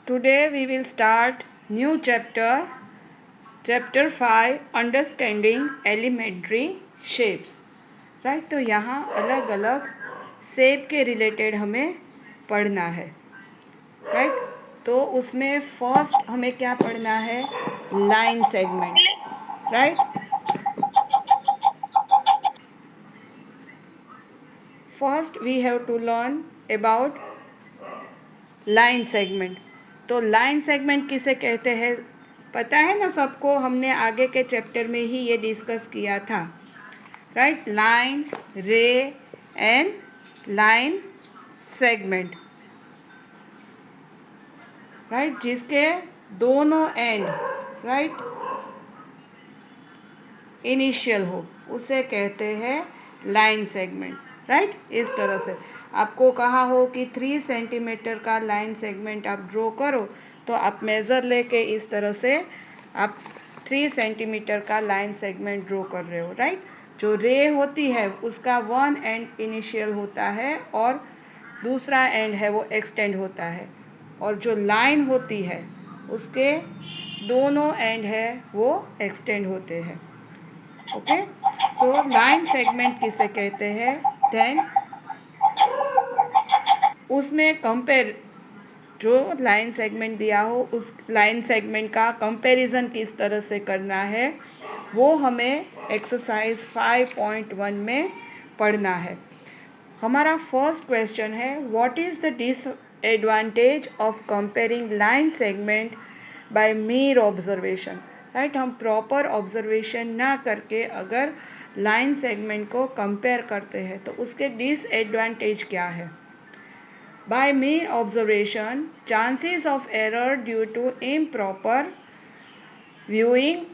Today we will start new chapter, chapter 5, Understanding Elementary Shapes. Right, तो यहाँ अलग अलग शेप के रिलेटेड हमें पढ़ना है. राइट, तो उसमें फर्स्ट हमें क्या पढ़ना है? Line segment. Right, first we have to learn about line segment. तो लाइन सेगमेंट किसे कहते हैं पता है ना सबको? हमने आगे के चैप्टर में ही ये डिस्कस किया था. राइट, लाइन, रे एंड लाइन सेगमेंट. राइट, जिसके दोनों एंड राइट इनिशियल हो उसे कहते हैं लाइन सेगमेंट. राइट, इस तरह से आपको कहा हो कि 3 सेंटीमीटर का लाइन सेगमेंट आप ड्रॉ करो, तो आप मेज़र लेके इस तरह से आप 3 सेंटीमीटर का लाइन सेगमेंट ड्रॉ कर रहे हो. राइट, जो रे होती है उसका 1 एंड इनिशियल होता है और दूसरा एंड है वो एक्सटेंड होता है, और जो लाइन होती है उसके दोनों एंड है वो एक्सटेंड होते हैं. ओके, सो लाइन सेगमेंट किसे कहते हैं? देन उसमें कंपेयर, जो लाइन सेगमेंट दिया हो उस लाइन सेगमेंट का कंपैरिजन किस तरह से करना है वो हमें एक्सरसाइज 5.1 में पढ़ना है. हमारा फर्स्ट क्वेश्चन है, what is the disadvantage of comparing line segment by mere observation. Right, हम प्रॉपर ऑब्जर्वेशन ना करके अगर लाइन सेगमेंट को कंपेयर करते हैं तो उसके डिसएडवांटेज क्या है? By mere observation, chances of error due to improper viewing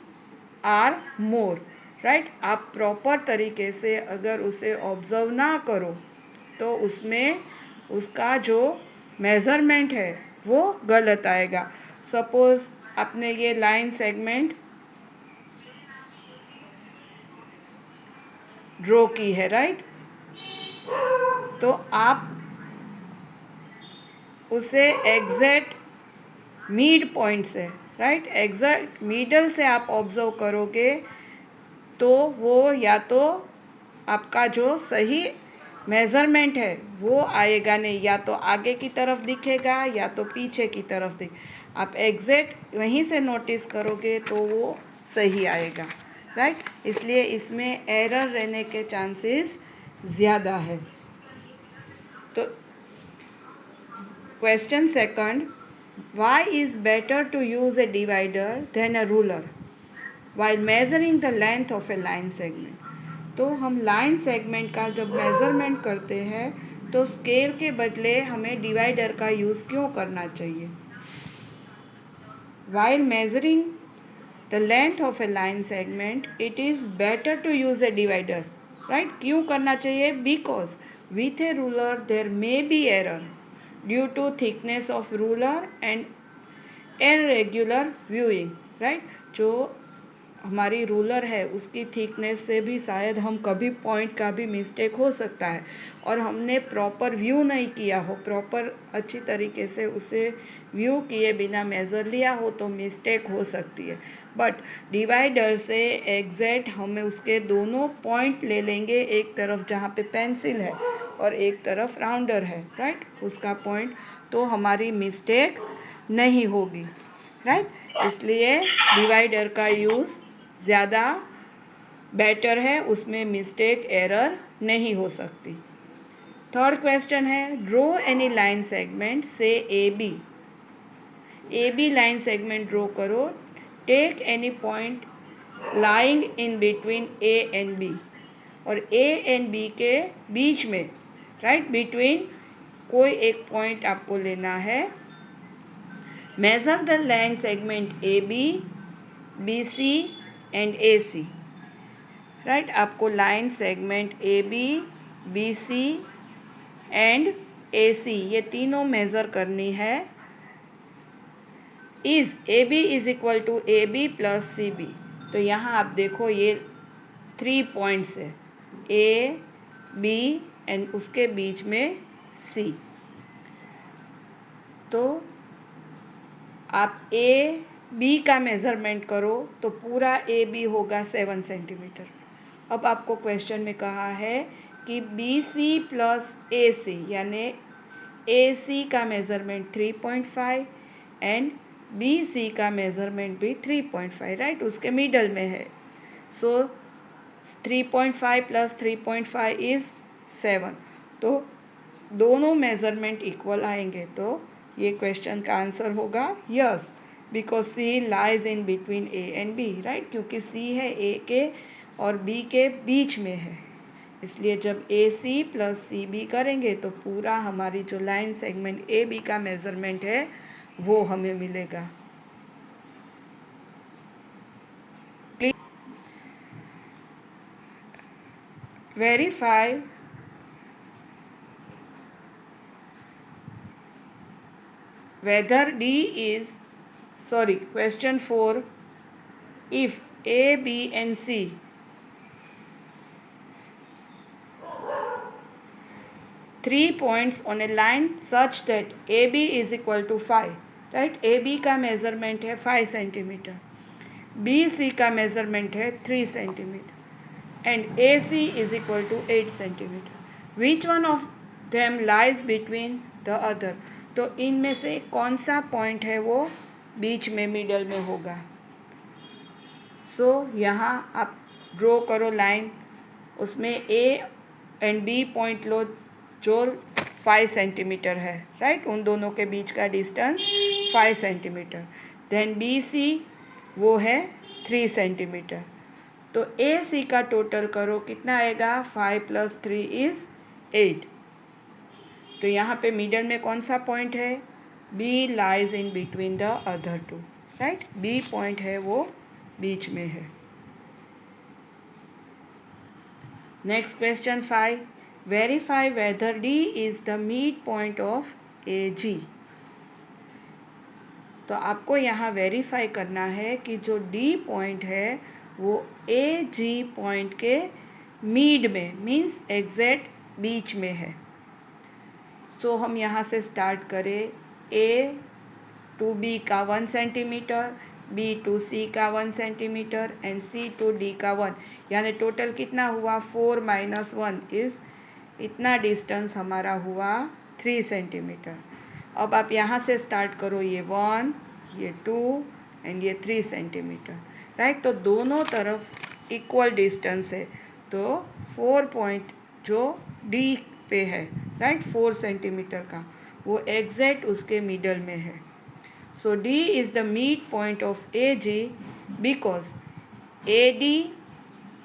are more. Right, आप प्रॉपर तरीके से अगर उसे ऑब्जर्व ना करो तो उसमें उसका जो मेज़रमेंट है वो गलत आएगा. सपोज आपने ये लाइन सेगमेंट ड्रॉ की है. राइट, तो आप उसे एग्जैक्ट मिड पॉइंट से, राइट, एग्जैक्ट मिडल से आप ऑब्जर्व करोगे तो वो या तो आपका जो सही मेज़रमेंट है वो आएगा नहीं, या तो आगे की तरफ दिखेगा या तो पीछे की तरफ दिख. आप एग्जैक्ट वहीं से नोटिस करोगे तो वो सही आएगा. राइट, इसलिए इसमें एरर रहने के चांसेस ज़्यादा है. तो question second, why is better to use a divider than a ruler while measuring the length of a line segment. तो हम लाइन सेगमेंट का जब मेज़रमेंट करते हैं तो स्केल के बदले हमें डिवाइडर का यूज़ क्यों करना चाहिए? While measuring the length of a line segment, it is better to use a divider. Right? क्यों करना चाहिए? Because with a ruler there may be error due to thickness of ruler and irregular viewing. Right? जो हमारी ruler है उसकी thickness से भी शायद हम कभी पॉइंट का भी मिस्टेक हो सकता है, और हमने प्रॉपर व्यू नहीं किया हो, प्रॉपर अच्छी तरीके से उसे व्यू किए बिना मेज़र लिया हो तो मिस्टेक हो सकती है. बट डिवाइडर से एग्जैक्ट हमें उसके दोनों पॉइंट ले लेंगे, एक तरफ जहाँ पे पेंसिल है और एक तरफ राउंडर है. राइट, उसका पॉइंट, तो हमारी मिस्टेक नहीं होगी. राइट, इसलिए डिवाइडर का यूज़ ज़्यादा बेटर है, उसमें मिस्टेक एरर नहीं हो सकती. थर्ड क्वेश्चन है, ड्रॉ एनी लाइन सेगमेंट से A B line segment draw करो. Take any point lying in between A and B, और ए एंड बी के बीच में, राइट, बिटवीन कोई एक पॉइंट आपको लेना है. Measure the line segment A B C and A C. Right, आपको line segment A B C and A C ये तीनों मेज़र करनी है. Is A B is equal to A B plus C B. तो यहाँ आप देखो ये 3 पॉइंट्स है, ए बी एंड उसके बीच में सी. तो आप ए बी का मेज़रमेंट करो तो पूरा ए बी होगा 7 सेंटीमीटर। अब आपको क्वेश्चन में कहा है कि बी सी प्लस ए सी यानी ए सी का मेज़रमेंट 3.5 एंड बी सी का मेज़रमेंट भी 3.5, राइट, उसके मिडल में है। सो 3.5 प्लस 3.5 इज 7। तो दोनों मेज़रमेंट इक्वल आएंगे, तो ये क्वेश्चन का आंसर होगा yes, because C lies in between A and B, right, क्योंकि सी है ए के और बी के बीच में है, इसलिए जब ए सी प्लस सी बी करेंगे तो पूरा हमारी जो लाइन सेगमेंट ए बी का मेज़रमेंट है वो हमें मिलेगा। Verify whether D is, sorry, question 4, if A, B and C three points on a line such that AB is equal to 5, right, AB का measurement है 5 सेंटीमीटर, BC का measurement है 3 centimetre and AC is equal to 8 centimetre, which one of them lies between the other, तो इनमें से कौन सा point है वो बीच में मिडल में होगा। सो यहाँ आप ड्रॉ करो लाइन, उसमें ए एंड बी पॉइंट लो जो 5 सेंटीमीटर है, राइट, उन दोनों के बीच का distance 5 centimetre. Then B C वो है 3 सेंटीमीटर। तो ए सी का टोटल करो कितना आएगा, 5 प्लस 3 इज 8। तो यहाँ पे मिडल में कौन सा पॉइंट है, B lies in between the other two, right, B point है वो बीच में है। Next question 5, verify whether D is the mid point of A G. तो आपको यहाँ वेरीफाई करना है कि जो डी पॉइंट है वो ए जी पॉइंट के मिड में, मीन्स एग्जैक्ट बीच में है। सो हम यहाँ से स्टार्ट करें, ए टू बी का 1 सेंटीमीटर, बी टू सी का 1 centimetre and C to D का 1, यानी टोटल कितना हुआ 4 माइनस 1 इज इतना डिस्टेंस हमारा हुआ 3 सेंटीमीटर। अब आप यहाँ से स्टार्ट करो, ये 1, ये 2 एंड ये 3 सेंटीमीटर, राइट, तो दोनों तरफ इक्वल डिस्टेंस है। तो 4 पॉइंट जो डी पे है, राइट, 4 सेंटीमीटर का, वो एग्जैक्ट उसके मिडल में है। So D is the midpoint of AG because AD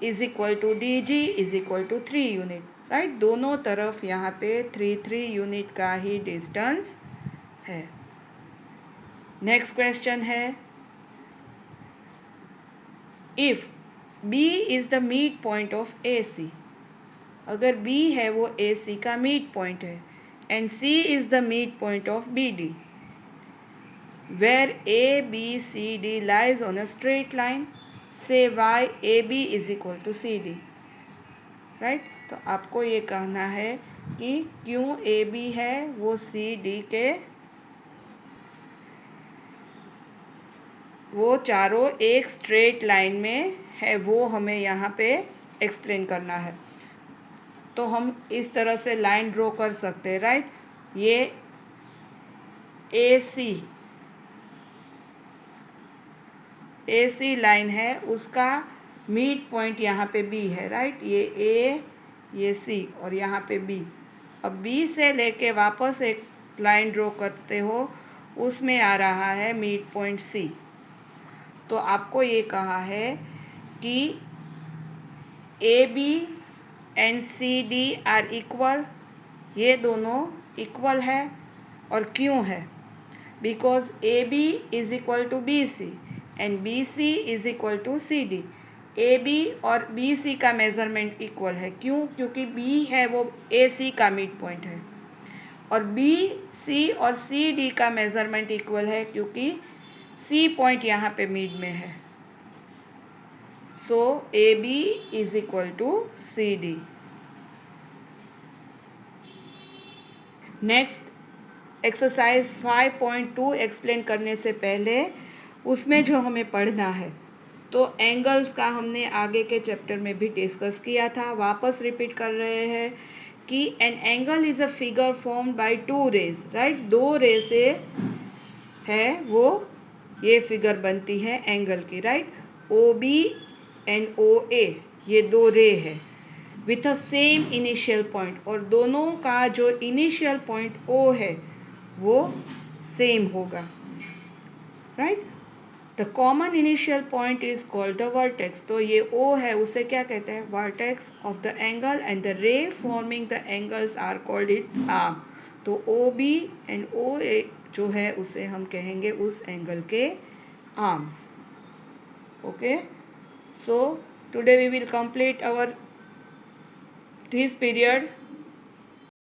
is equal to DG is equal to 3 unit, right, दोनों तरफ यहाँ पे 3 यूनिट का ही डिस्टेंस है। नेक्स्ट क्वेश्चन है, if B is the midpoint of AC, अगर B है वो AC का मिड पॉइंट है and C is the midpoint of BD, where A, B, C, D lies on a straight line, say why AB is equal to CD, right, तो आपको ये कहना है कि क्यों AB है वो CD के, वो चारों एक स्ट्रेट लाइन में है, वो हमें यहाँ पे एक्सप्लेन करना है। तो हम इस तरह से लाइन ड्रॉ कर सकते हैं, राइट, ये AC लाइन है, उसका मिड पॉइंट यहाँ पे B है, राइट, ये A, ये C और यहाँ पे B। अब B से लेके वापस एक लाइन ड्रॉ करते हो, उसमें आ रहा है मिड पॉइंट C। तो आपको ये कहा है कि AB and CD are equal, ये दोनों इक्वल है, और क्यों है, because AB is equal to BC and BC is equal to CD। AB और BC का मेज़रमेंट इक्वल है, क्यों, क्योंकि B है वो AC का मिड पॉइंट है, और BC और CD का मेज़रमेंट इक्वल है क्योंकि C पॉइंट यहाँ पे मिड में है। So AB is equal to CD। Next exercise 5.2 explain करने से पहले उसमें जो हमें पढ़ना है, तो एंगल्स का हमने आगे के चैप्टर में भी डिस्कस किया था। वापस रिपीट कर रहे हैं कि an angle is a figure formed by two rays, right. दो रे से है वो ये फिगर बनती है एंगल की, राइट। ओ बी एंड ओ ए, ये दो रे है with a same initial point, और दोनों का जो इनिशियल पॉइंट ओ है वो सेम होगा, right. The common initial point is called the vertex. तो ये ओ है, उसे क्या कहते हैं? Vertex of the angle, and the ray forming the angles are called its arm. तो ओ बी एंड ओ ए जो है उसे हम कहेंगे उस एंगल के arms. Okay, so today we will complete our this period